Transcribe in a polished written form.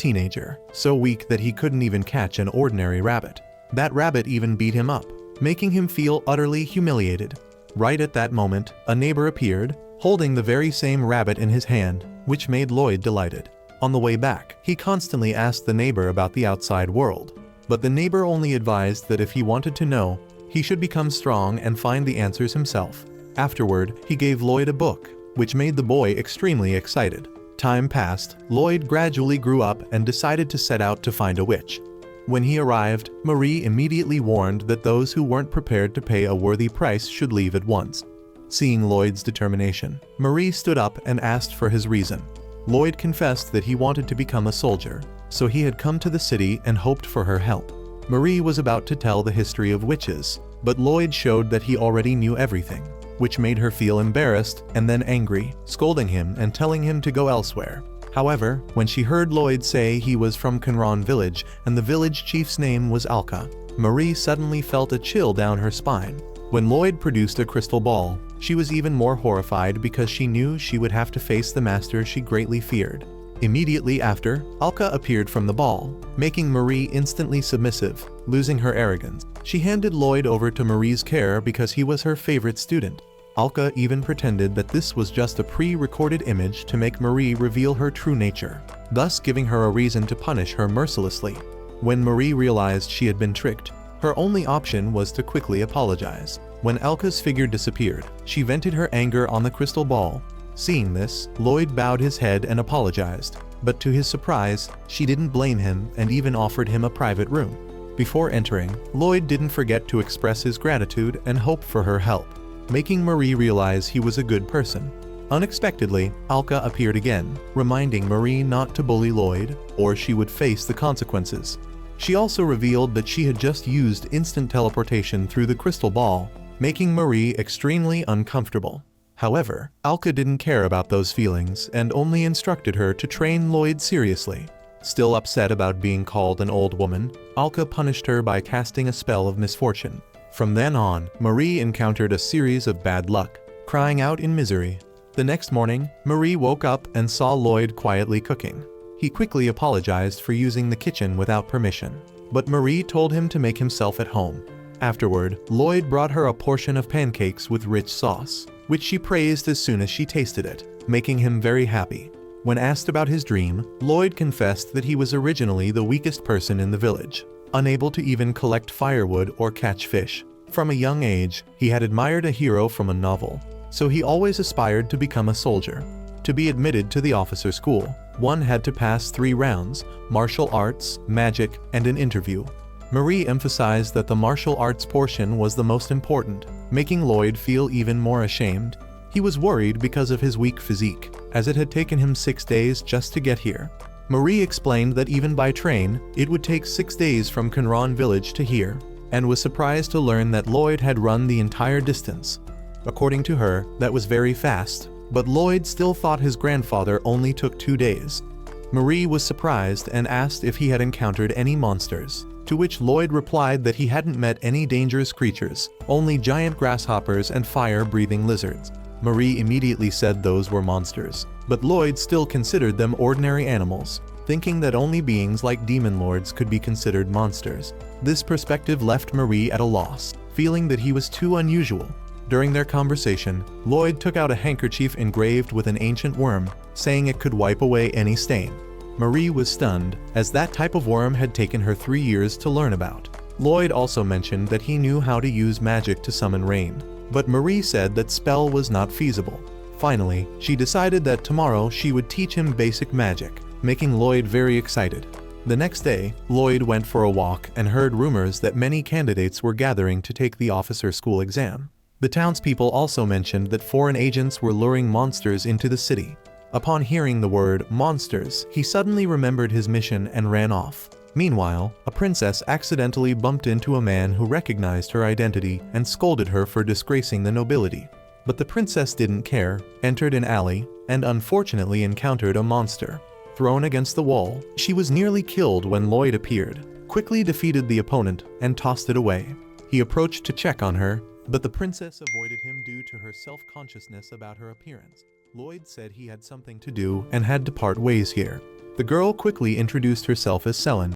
teenager, so weak that he couldn't even catch an ordinary rabbit. That rabbit even beat him up, making him feel utterly humiliated. Right at that moment, a neighbor appeared, holding the very same rabbit in his hand, which made Lloyd delighted. On the way back, he constantly asked the neighbor about the outside world, but the neighbor only advised that if he wanted to know, he should become strong and find the answers himself. Afterward, he gave Lloyd a book, which made the boy extremely excited. Time passed, Lloyd gradually grew up and decided to set out to find a witch. When he arrived, Marie immediately warned that those who weren't prepared to pay a worthy price should leave at once. Seeing Lloyd's determination, Marie stood up and asked for his reason. Lloyd confessed that he wanted to become a soldier, so he had come to the city and hoped for her help. Marie was about to tell the history of witches, but Lloyd showed that he already knew everything, which made her feel embarrassed and then angry, scolding him and telling him to go elsewhere. However, when she heard Lloyd say he was from Conran village and the village chief's name was Alka, Marie suddenly felt a chill down her spine. When Lloyd produced a crystal ball, she was even more horrified because she knew she would have to face the master she greatly feared. Immediately after, Alka appeared from the ball, making Marie instantly submissive, losing her arrogance. She handed Lloyd over to Marie's care because he was her favorite student. Alka even pretended that this was just a pre-recorded image to make Marie reveal her true nature, thus giving her a reason to punish her mercilessly. When Marie realized she had been tricked, her only option was to quickly apologize. When Alka's figure disappeared, she vented her anger on the crystal ball. Seeing this, Lloyd bowed his head and apologized, but to his surprise, she didn't blame him and even offered him a private room. Before entering, Lloyd didn't forget to express his gratitude and hope for her help, making Marie realize he was a good person. Unexpectedly, Alka appeared again, reminding Marie not to bully Lloyd, or she would face the consequences. She also revealed that she had just used instant teleportation through the crystal ball, making Marie extremely uncomfortable. However, Alka didn't care about those feelings and only instructed her to train Lloyd seriously. Still upset about being called an old woman, Alka punished her by casting a spell of misfortune. From then on, Marie encountered a series of bad luck, crying out in misery. The next morning, Marie woke up and saw Lloyd quietly cooking. He quickly apologized for using the kitchen without permission, but Marie told him to make himself at home. Afterward, Lloyd brought her a portion of pancakes with rich sauce, which she praised as soon as she tasted it, making him very happy. When asked about his dream, Lloyd confessed that he was originally the weakest person in the village, unable to even collect firewood or catch fish. From a young age, he had admired a hero from a novel, so he always aspired to become a soldier. To be admitted to the officer school, one had to pass 3 rounds: martial arts, magic, and an interview. Marie emphasized that the martial arts portion was the most important, making Lloyd feel even more ashamed. He was worried because of his weak physique, as it had taken him 6 days just to get here. Marie explained that even by train, it would take 6 days from Conran village to here, and was surprised to learn that Lloyd had run the entire distance. According to her, that was very fast, but Lloyd still thought his grandfather only took 2 days. Marie was surprised and asked if he had encountered any monsters, to which Lloyd replied that he hadn't met any dangerous creatures, only giant grasshoppers and fire-breathing lizards. Marie immediately said those were monsters, but Lloyd still considered them ordinary animals, thinking that only beings like demon lords could be considered monsters. This perspective left Marie at a loss, feeling that he was too unusual. During their conversation, Lloyd took out a handkerchief engraved with an ancient worm, saying it could wipe away any stain. Marie was stunned, as that type of worm had taken her 3 years to learn about. Lloyd also mentioned that he knew how to use magic to summon rain, but Marie said that spell was not feasible. Finally, she decided that tomorrow she would teach him basic magic, making Lloyd very excited. The next day, Lloyd went for a walk and heard rumors that many candidates were gathering to take the officer school exam. The townspeople also mentioned that foreign agents were luring monsters into the city. Upon hearing the word monsters, he suddenly remembered his mission and ran off. Meanwhile, a princess accidentally bumped into a man who recognized her identity and scolded her for disgracing the nobility. But the princess didn't care, entered an alley, and unfortunately encountered a monster. Thrown against the wall, she was nearly killed when Lloyd appeared, quickly defeated the opponent, and tossed it away. He approached to check on her, but the princess avoided him due to her self-consciousness about her appearance. Lloyd said he had something to do and had to part ways here. The girl quickly introduced herself as Selen,